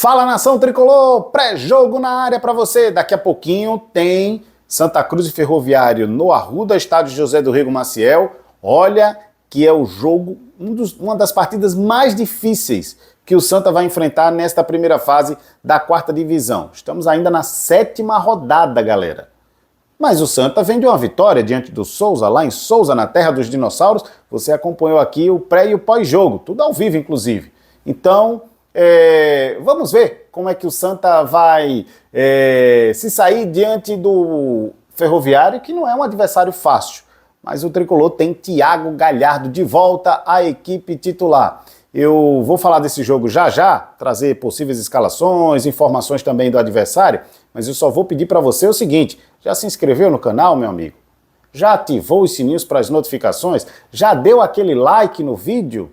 Fala, nação tricolor, pré-jogo na área para você. Daqui a pouquinho tem Santa Cruz e Ferroviário no Arruda, estádio José do Rego Maciel. Olha que é o jogo, uma das partidas mais difíceis que o Santa vai enfrentar nesta primeira fase da quarta divisão. Estamos ainda na 7ª rodada, galera. Mas o Santa vem de uma vitória diante do Souza, lá em Souza, na terra dos dinossauros. Você acompanhou aqui o pré e o pós-jogo, tudo ao vivo, inclusive. Então, vamos ver como é que o Santa vai se sair diante do Ferroviário, que não é um adversário fácil. Mas o tricolor tem Thiago Galhardo de volta à equipe titular. Eu vou falar desse jogo já, trazer possíveis escalações, informações também do adversário, mas eu só vou pedir para você o seguinte: já se inscreveu no canal, meu amigo? Já ativou os sininhos para as notificações? Já deu aquele like no vídeo?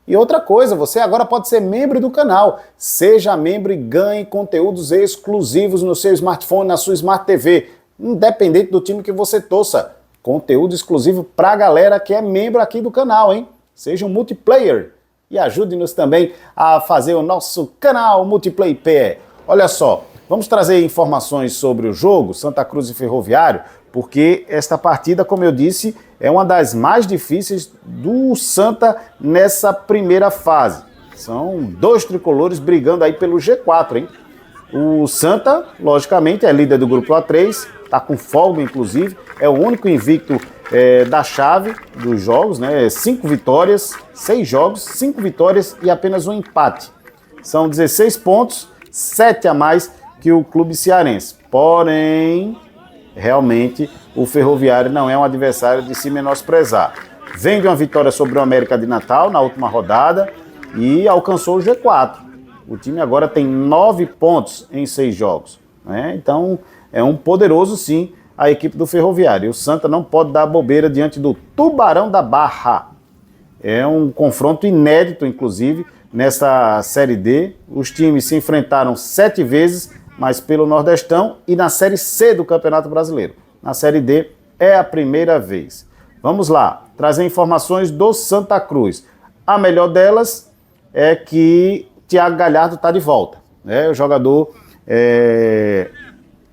E outra coisa, você agora pode ser membro do canal. Seja membro e ganhe conteúdos exclusivos no seu smartphone, na sua Smart TV, independente do time que você torça. Conteúdo exclusivo para a galera que é membro aqui do canal, hein? Seja um multiplayer e ajude-nos também a fazer o nosso canal Multiplayer PE. Olha só, vamos trazer informações sobre o jogo Santa Cruz e Ferroviário, porque esta partida, como eu disse, é uma das mais difíceis do Santa nessa primeira fase. São dois tricolores brigando aí pelo G4, hein? O Santa, logicamente, é líder do grupo A3, está com folga, inclusive, é o único invicto da chave dos jogos, né? 5 vitórias, 6 jogos, 5 vitórias e apenas um empate. São 16 pontos, 7 a mais que o clube cearense. Porém, realmente, o Ferroviário não é um adversário de se menosprezar. Vem de uma vitória sobre o América de Natal na última rodada e alcançou o G4. O time agora tem 9 pontos em 6 jogos, né? Então, é um poderoso, sim, a equipe do Ferroviário. E o Santa não pode dar bobeira diante do Tubarão da Barra. É um confronto inédito, inclusive, nessa Série D. Os times se enfrentaram 7 vezes, mas pelo Nordestão, e na Série C do Campeonato Brasileiro. Na Série D é a primeira vez. Vamos lá, trazer informações do Santa Cruz. A melhor delas é que Thiago Galhardo está de volta, né? O jogador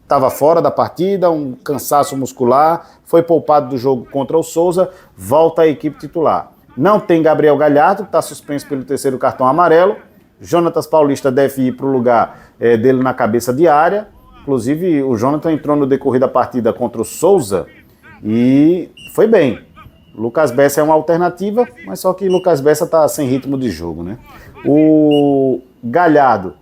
estava fora da partida, um cansaço muscular, foi poupado do jogo contra o Souza, volta à equipe titular. Não tem Gabriel Galhardo, que está suspenso pelo 3º cartão amarelo. Jonatas Paulista deve ir para o lugar dele na cabeça de área. Inclusive, o Jonathan entrou no decorrer da partida contra o Souza e foi bem. Lucas Bessa é uma alternativa, mas só que Lucas Bessa está sem ritmo de jogo, né? O Galhardo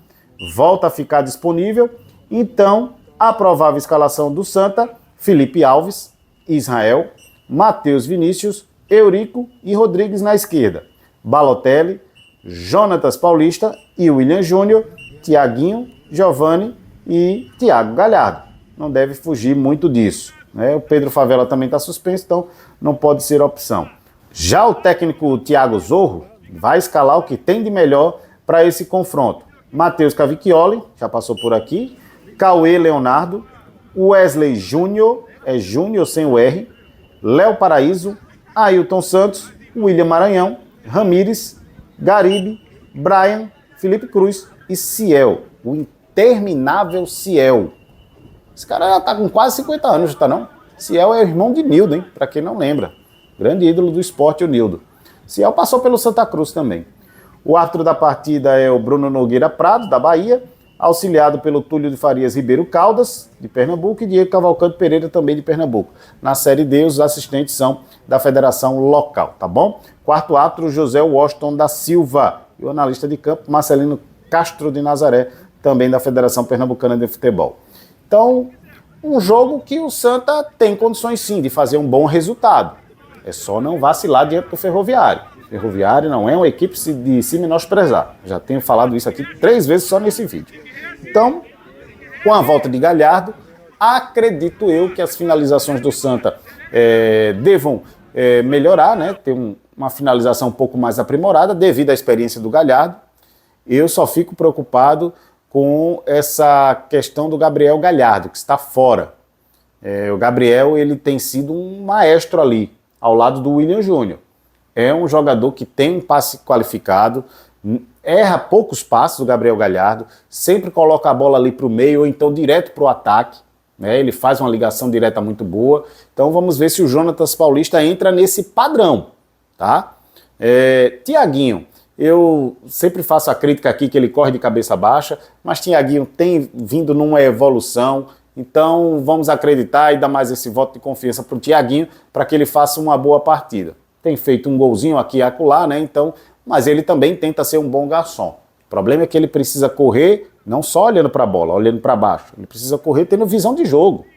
volta a ficar disponível, então a provável escalação do Santa: Felipe Alves, Israel, Matheus Vinícius, Eurico e Rodrigues na esquerda, Balotelli, Jonatas Paulista e William Júnior, Thiaguinho, Giovani e Thiago Galhardo. Não deve fugir muito disso, né? O Pedro Favela também está suspenso, então não pode ser opção. Já o técnico Thiago Zorro vai escalar o que tem de melhor para esse confronto: Matheus Cavicchioli, já passou por aqui, Cauê Leonardo, Wesley Júnior, é Júnior sem o R, Léo Paraíso, Ailton Santos, William Maranhão, Ramires, Garibe, Brian, Felipe Cruz e Ciel, o interminável Ciel. Esse cara já tá com quase 50 anos, tá não? Ciel é irmão de Nildo, hein? Para quem não lembra. Grande ídolo do esporte, o Nildo. Ciel passou pelo Santa Cruz também. O árbitro da partida é o Bruno Nogueira Prado, da Bahia, auxiliado pelo Túlio de Farias Ribeiro Caldas, de Pernambuco, e Diego Cavalcante Pereira, também de Pernambuco. Na Série D, os assistentes são da federação local, tá bom? Quarto árbitro, José Washington da Silva. E o analista de campo, Marcelino Castro de Nazaré, também da Federação Pernambucana de Futebol. Então, um jogo que o Santa tem condições sim de fazer um bom resultado. É só não vacilar diante do Ferroviário. Ferroviário não é uma equipe de se menosprezar. Já tenho falado isso aqui 3 vezes só nesse vídeo. Então, com a volta de Galhardo, acredito eu que as finalizações do Santa devam melhorar, né? Ter uma finalização um pouco mais aprimorada devido à experiência do Galhardo. Eu só fico preocupado com essa questão do Gabriel Galhardo, que está fora. O Gabriel, ele tem sido um maestro ali, ao lado do William Júnior. É um jogador que tem um passe qualificado, erra poucos passos o Gabriel Galhardo, sempre coloca a bola ali para o meio ou então direto para o ataque, né? Ele faz uma ligação direta muito boa. Então vamos ver se o Jonatas Paulista entra nesse padrão, tá? Thiaguinho, eu sempre faço a crítica aqui que ele corre de cabeça baixa, mas Thiaguinho tem vindo numa evolução, então vamos acreditar e dar mais esse voto de confiança para o Thiaguinho para que ele faça uma boa partida. Tem feito um golzinho aqui e acolá, né? Então, mas ele também tenta ser um bom garçom. O problema é que ele precisa correr não só olhando para a bola, olhando para baixo. Ele precisa correr tendo visão de jogo.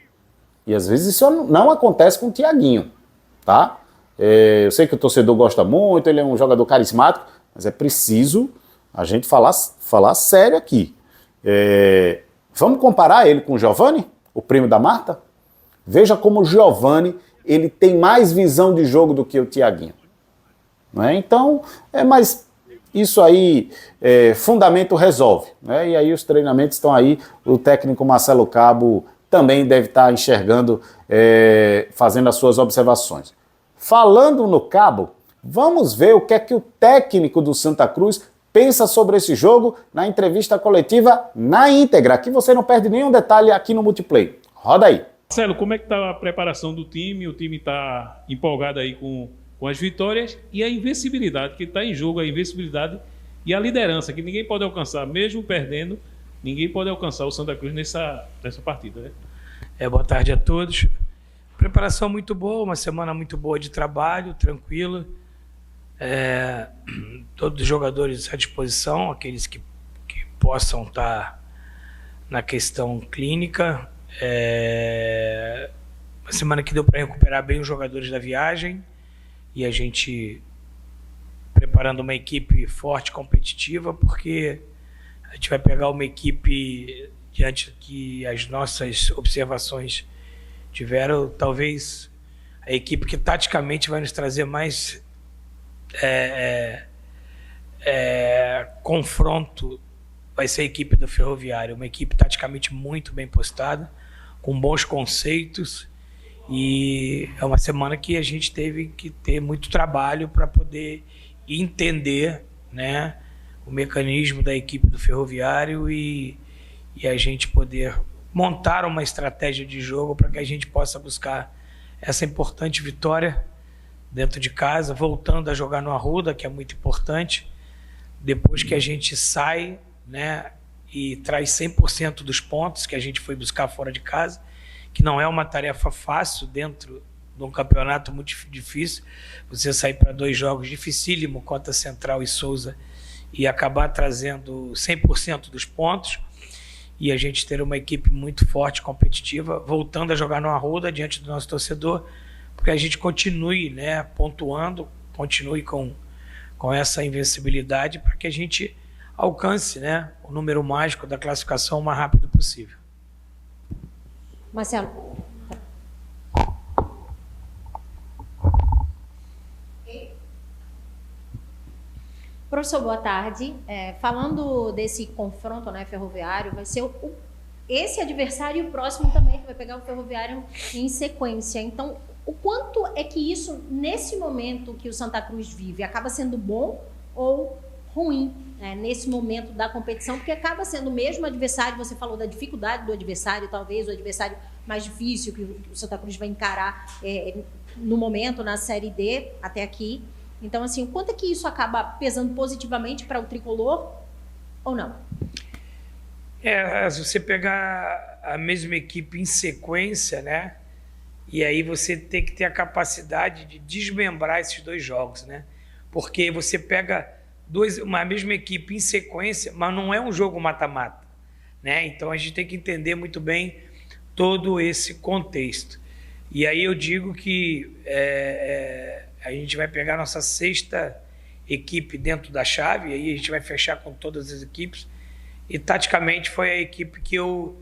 E às vezes isso não acontece com o Thiaguinho, tá? Eu sei que o torcedor gosta muito, ele é um jogador carismático, mas é preciso a gente falar sério aqui. Vamos comparar ele com o Giovani, o primo da Marta? Veja como o Giovani ele tem mais visão de jogo do que o Thiaguinho. Não é? Então, mas isso aí, fundamento resolve. Né? E aí os treinamentos estão aí, o técnico Marcelo Cabo também deve estar enxergando, fazendo as suas observações. Falando no Cabo, vamos ver o que é que o técnico do Santa Cruz pensa sobre esse jogo na entrevista coletiva na íntegra, que você não perde nenhum detalhe aqui no Multiplay. Roda aí. Marcelo, como é que está a preparação do time? O time está empolgado aí com as vitórias e a invencibilidade, que está em jogo, a invencibilidade e a liderança, que ninguém pode alcançar, mesmo perdendo, ninguém pode alcançar o Santa Cruz nessa partida, né? Boa tarde a todos. Preparação muito boa, uma semana muito boa de trabalho, tranquila. Todos os jogadores à disposição, aqueles que possam estar na questão clínica. Uma semana que deu para recuperar bem os jogadores da viagem e a gente preparando uma equipe forte, competitiva, porque a gente vai pegar uma equipe diante que as nossas observações tiveram, talvez a equipe que taticamente vai nos trazer mais confronto vai ser a equipe do Ferroviário, uma equipe taticamente muito bem postada, com bons conceitos, e é uma semana que a gente teve que ter muito trabalho para poder entender, né, o mecanismo da equipe do Ferroviário e a gente poder montar uma estratégia de jogo para que a gente possa buscar essa importante vitória dentro de casa, voltando a jogar no Arruda, que é muito importante, depois que a gente sai, né, e traz 100% dos pontos que a gente foi buscar fora de casa, que não é uma tarefa fácil dentro de um campeonato muito difícil, você sair para 2 jogos dificílimo contra Central e Souza e acabar trazendo 100% dos pontos, e a gente ter uma equipe muito forte, competitiva, voltando a jogar no Arruda diante do nosso torcedor, porque a gente continue, né, pontuando, continue com essa invencibilidade para que a gente alcance, né, o número mágico da classificação o mais rápido possível. Marcelo. Professor, boa tarde. Falando desse confronto, né, ferroviário, vai ser esse adversário e o próximo também, que vai pegar o Ferroviário em sequência. Então, o quanto é que isso, nesse momento que o Santa Cruz vive, acaba sendo bom ou ruim, né, nesse momento da competição? Porque acaba sendo o mesmo adversário, você falou da dificuldade do adversário, talvez o adversário mais difícil que o Santa Cruz vai encarar no momento, na Série D, até aqui. Então, assim, o quanto é que isso acaba pesando positivamente para o tricolor ou não? Se você pegar a mesma equipe em sequência, né? E aí você tem que ter a capacidade de desmembrar esses 2 jogos, né? Porque você pega uma mesma equipe em sequência, mas não é um jogo mata-mata, né? Então a gente tem que entender muito bem todo esse contexto. E aí eu digo que a gente vai pegar a nossa 6ª equipe dentro da chave, e aí a gente vai fechar com todas as equipes, e taticamente foi a equipe que eu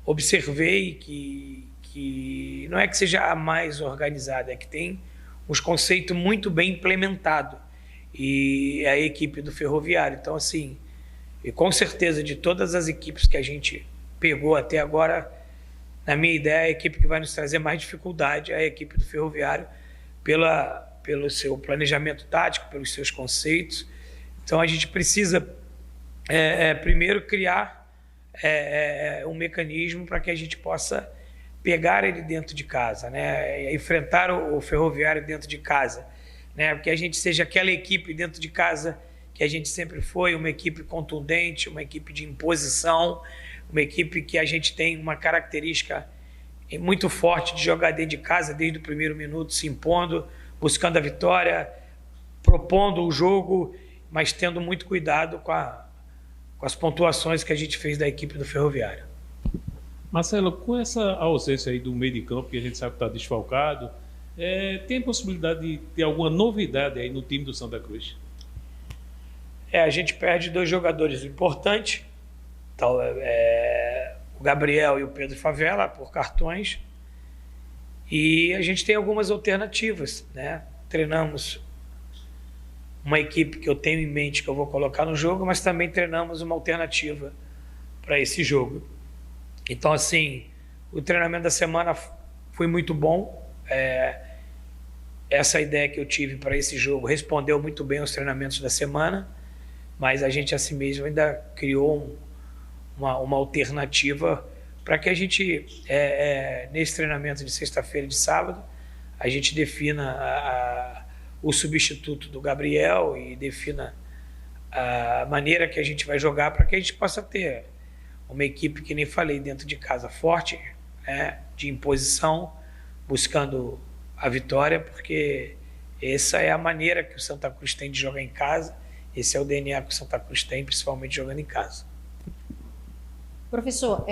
observei que não é que seja a mais organizada, é que tem uns conceitos muito bem implementados, e é a equipe do Ferroviário. Então, assim, e com certeza de todas as equipes que a gente pegou até agora, na minha ideia, a equipe que vai nos trazer mais dificuldade é a equipe do Ferroviário, pelo seu planejamento tático, pelos seus conceitos. Então a gente precisa primeiro criar um mecanismo para que a gente possa pegar ele dentro de casa, né? Enfrentar o Ferroviário dentro de casa, né? Porque a gente seja aquela equipe dentro de casa que a gente sempre foi, uma equipe contundente, uma equipe de imposição, uma equipe que a gente tem uma característica muito forte de jogar dentro de casa desde o primeiro minuto, se impondo, buscando a vitória, propondo o jogo, mas tendo muito cuidado com as pontuações que a gente fez da equipe do Ferroviário. Marcelo, com essa ausência aí do meio de campo, que a gente sabe que está desfalcado, tem possibilidade de ter alguma novidade aí no time do Santa Cruz? A gente perde 2 jogadores importantes, então, o Gabriel e o Pedro Favela, por cartões, e a gente tem algumas alternativas, né? Treinamos uma equipe que eu tenho em mente que eu vou colocar no jogo, mas também treinamos uma alternativa para esse jogo. Então, assim, o treinamento da semana foi muito bom. Essa ideia que eu tive para esse jogo respondeu muito bem aos treinamentos da semana, mas a gente assim mesmo ainda criou uma alternativa para que a gente, nesse treinamento de sexta-feira e de sábado, a gente defina o substituto do Gabriel e defina a maneira que a gente vai jogar para que a gente possa ter uma equipe, que nem falei, dentro de casa forte, né, de imposição, buscando a vitória, porque essa é a maneira que o Santa Cruz tem de jogar em casa, esse é o DNA que o Santa Cruz tem, principalmente jogando em casa. Professor,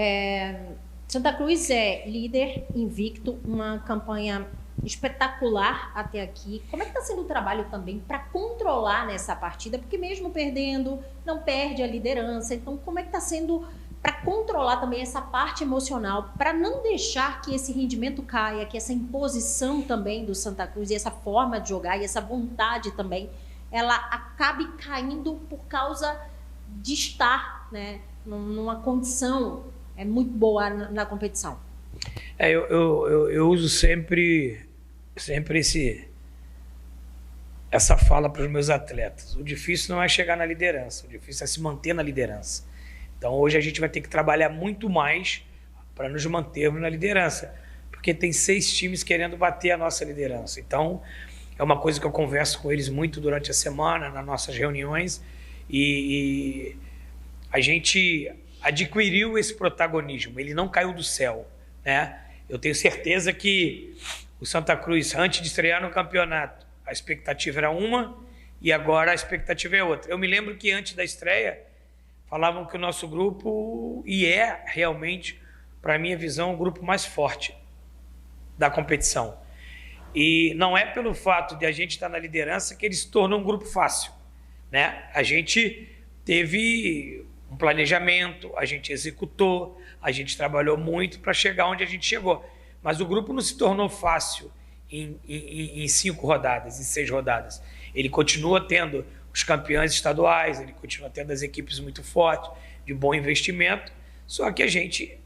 Santa Cruz é líder invicto, uma campanha espetacular até aqui. Como é que está sendo o trabalho também para controlar nessa partida? Porque mesmo perdendo, não perde a liderança. Então, como é que está sendo para controlar também essa parte emocional, para não deixar que esse rendimento caia, que essa imposição também do Santa Cruz e essa forma de jogar e essa vontade também, ela acabe caindo por causa de estar, né, numa condição muito boa na competição? Eu uso sempre essa fala para os meus atletas. O difícil não é chegar na liderança, o difícil é se manter na liderança. Então hoje a gente vai ter que trabalhar muito mais para nos mantermos na liderança, porque tem 6 times querendo bater a nossa liderança. Então é uma coisa que eu converso com eles muito durante a semana, nas nossas reuniões, e a gente adquiriu esse protagonismo, ele não caiu do céu, né? Eu tenho certeza que o Santa Cruz, antes de estrear no campeonato, a expectativa era uma e agora a expectativa é outra. Eu me lembro que antes da estreia falavam que o nosso grupo, e é realmente, para a minha visão, o grupo mais forte da competição. E não é pelo fato de a gente estar na liderança que ele se tornou um grupo fácil, né? A gente teve um planejamento, a gente executou, a gente trabalhou muito para chegar onde a gente chegou. Mas o grupo não se tornou fácil em 5 rodadas, em 6 rodadas. Ele continua tendo os campeões estaduais, ele continua tendo as equipes muito fortes, de bom investimento, só que a gente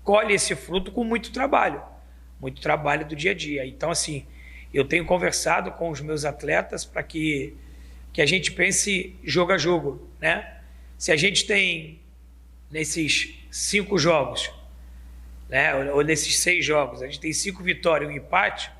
colhe esse fruto com muito trabalho do dia a dia. Então, assim, eu tenho conversado com os meus atletas para que a gente pense jogo a jogo, né? Se a gente tem, nesses 5 jogos, né, ou nesses 6 jogos, a gente tem 5 vitórias e 1 empate,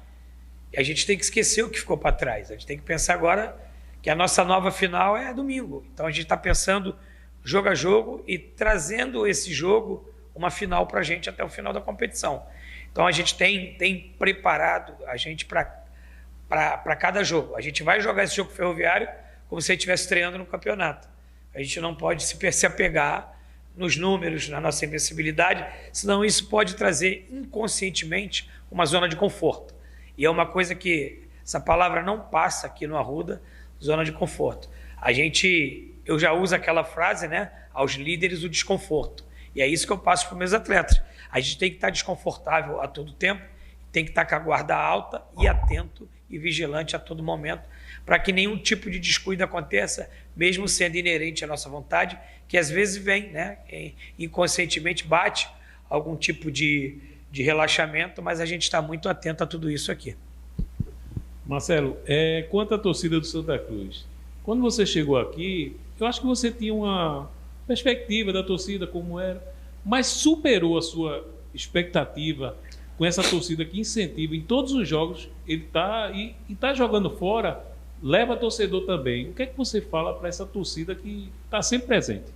a gente tem que esquecer o que ficou para trás. A gente tem que pensar agora que a nossa nova final é domingo. Então a gente está pensando jogo a jogo e trazendo esse jogo, uma final para a gente até o final da competição. Então a gente tem preparado a gente para cada jogo. A gente vai jogar esse jogo ferroviário como se ele estivesse estreando no campeonato. A gente não pode se apegar nos números, na nossa invencibilidade, senão isso pode trazer inconscientemente uma zona de conforto. E é uma coisa que essa palavra não passa aqui no Arruda, zona de conforto. Eu já uso aquela frase, né? Aos líderes o desconforto. E é isso que eu passo para os meus atletas. A gente tem que estar desconfortável a todo tempo, tem que estar com a guarda alta e atento e vigilante a todo momento, para que nenhum tipo de descuido aconteça, mesmo sendo inerente à nossa vontade, que às vezes vem, né? Inconscientemente bate algum tipo de relaxamento, mas a gente está muito atento a tudo isso aqui. Marcelo, quanto à torcida do Santa Cruz, quando você chegou aqui, eu acho que você tinha perspectiva da torcida, como era, mas superou a sua expectativa com essa torcida que incentiva em todos os jogos. Ele está jogando fora, leva torcedor também. O que é que você fala para essa torcida que está sempre presente?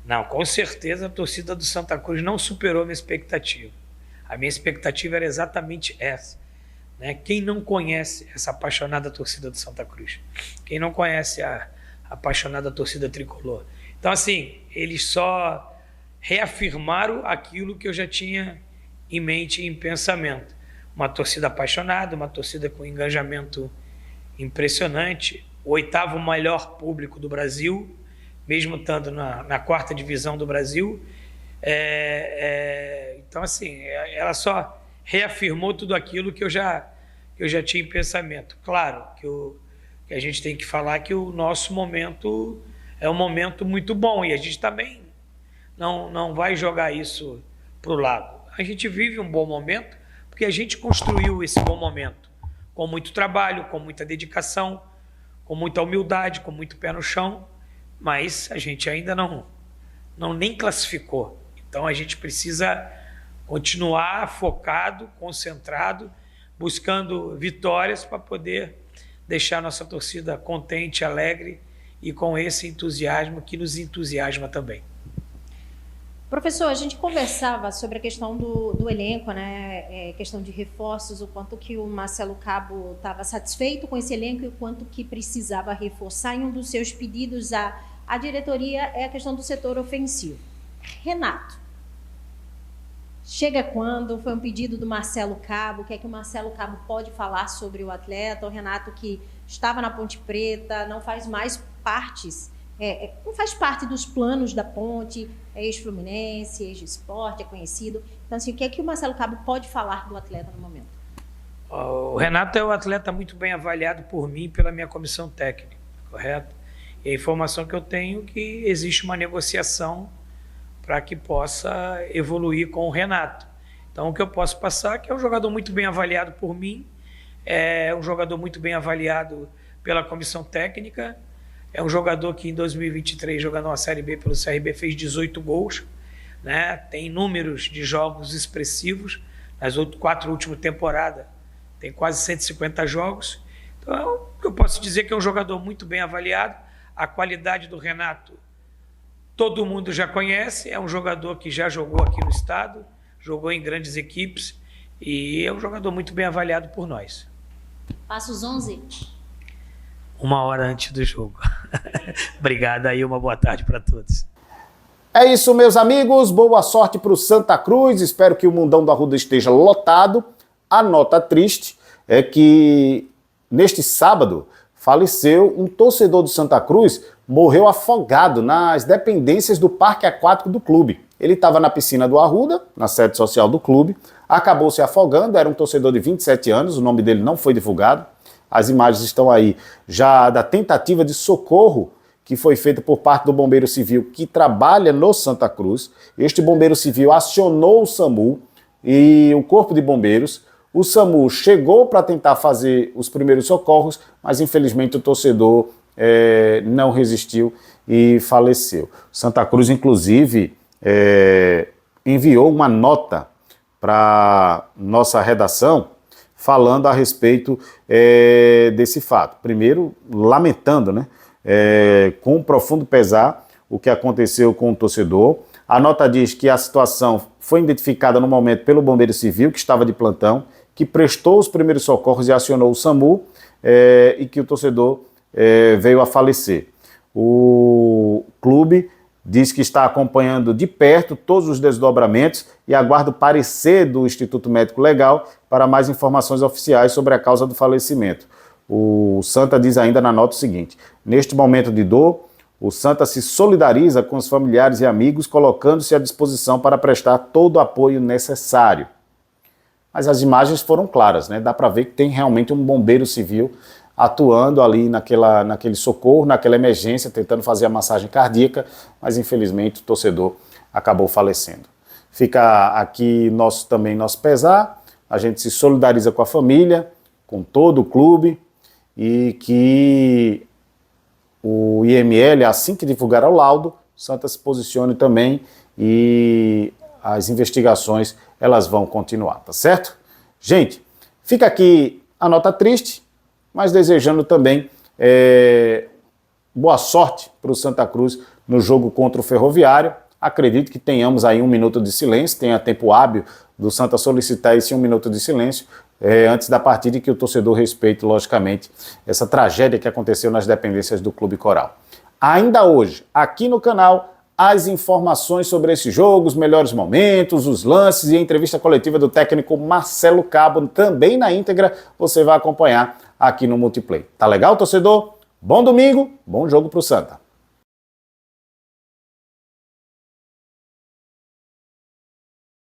Não, com certeza a torcida do Santa Cruz não superou a minha expectativa. A minha expectativa era exatamente essa, né? Quem não conhece essa apaixonada torcida do Santa Cruz? Quem não conhece a apaixonada torcida tricolor? Então, assim, eles só reafirmaram aquilo que eu já tinha em mente e em pensamento. Uma torcida apaixonada, uma torcida com engajamento impressionante, o 8º maior público do Brasil, mesmo estando na 4ª divisão do Brasil. Então, assim, ela só reafirmou tudo aquilo que eu já tinha em pensamento. Claro que a gente tem que falar que o nosso momento é um momento muito bom, e a gente também não vai jogar isso para o lado. A gente vive um bom momento porque a gente construiu esse bom momento com muito trabalho, com muita dedicação, com muita humildade, com muito pé no chão, mas a gente ainda não nem classificou. Então a gente precisa continuar focado, concentrado, buscando vitórias para poder deixar nossa torcida contente, alegre e com esse entusiasmo que nos entusiasma também. Professor, a gente conversava sobre a questão do elenco, né? Questão de reforços, o quanto que o Marcelo Cabo estava satisfeito com esse elenco e o quanto que precisava reforçar. E um dos seus pedidos à diretoria é a questão do setor ofensivo. Renato, chega quando? Foi um pedido do Marcelo Cabo. O que é que o Marcelo Cabo pode falar sobre o atleta? O Renato, que estava na Ponte Preta, não faz mais não faz parte dos planos da Ponte, é ex-Fluminense, ex-Sport, é conhecido. Então, assim, o que é que o Marcelo Cabo pode falar do atleta no momento? O Renato é um atleta muito bem avaliado por mim e pela minha comissão técnica, correto? E a informação que eu tenho é que existe uma negociação para que possa evoluir com o Renato. Então, o que eu posso passar é que é um jogador muito bem avaliado por mim, é um jogador muito bem avaliado pela comissão técnica, é um jogador que em 2023, jogando uma Série B pelo CRB, fez 18 gols, né? Tem números de jogos expressivos, nas 4 últimas temporadas tem quase 150 jogos. Então, o que eu posso dizer é que é um jogador muito bem avaliado. A qualidade do Renato todo mundo já conhece, é um jogador que já jogou aqui no estado, jogou em grandes equipes e é um jogador muito bem avaliado por nós. Passa os 11? 1 hora antes do jogo. Obrigado aí, uma boa tarde para todos. É isso, meus amigos. Boa sorte para o Santa Cruz. Espero que o Mundão do Arruda esteja lotado. A nota triste é que neste sábado faleceu um torcedor do Santa Cruz, morreu afogado nas dependências do parque aquático do clube. Ele estava na piscina do Arruda, na sede social do clube, acabou se afogando, era um torcedor de 27 anos, o nome dele não foi divulgado. As imagens estão aí já da tentativa de socorro que foi feita por parte do Bombeiro Civil que trabalha no Santa Cruz. Este Bombeiro Civil acionou o SAMU e o Corpo de Bombeiros. O SAMU chegou para tentar fazer os primeiros socorros, mas infelizmente o torcedor não resistiu e faleceu. Santa Cruz, inclusive, enviou uma nota para nossa redação falando a respeito desse fato. Primeiro, lamentando, né, com profundo pesar o que aconteceu com o torcedor. A nota diz que a situação foi identificada no momento pelo Bombeiro Civil, que estava de plantão, que prestou os primeiros socorros e acionou o SAMU, e que o torcedor veio a falecer. O clube diz que está acompanhando de perto todos os desdobramentos e aguarda o parecer do Instituto Médico Legal para mais informações oficiais sobre a causa do falecimento. O Santa diz ainda na nota o seguinte: neste momento de dor, o Santa se solidariza com os familiares e amigos, colocando-se à disposição para prestar todo o apoio necessário. Mas as imagens foram claras, né? Dá para ver que tem realmente um bombeiro civil atuando ali naquele socorro, naquela emergência, tentando fazer a massagem cardíaca, mas infelizmente o torcedor acabou falecendo. Fica aqui nosso pesar, a gente se solidariza com a família, com todo o clube, e que o IML, assim que divulgar o laudo, o Santa se posicione também e as investigações elas vão continuar, tá certo? Gente, fica aqui a nota triste, mas desejando também boa sorte para o Santa Cruz no jogo contra o Ferroviário. Acredito que tenhamos aí 1 minuto de silêncio, tenha tempo hábil do Santa solicitar esse 1 minuto de silêncio antes da partida, e que o torcedor respeite, logicamente, essa tragédia que aconteceu nas dependências do Clube Coral. Ainda hoje, aqui no canal, as informações sobre esse jogo, os melhores momentos, os lances e a entrevista coletiva do técnico Marcelo Cabo, também na íntegra, você vai acompanhar aqui no Multiplay. Tá legal, torcedor? Bom domingo, bom jogo pro Santa.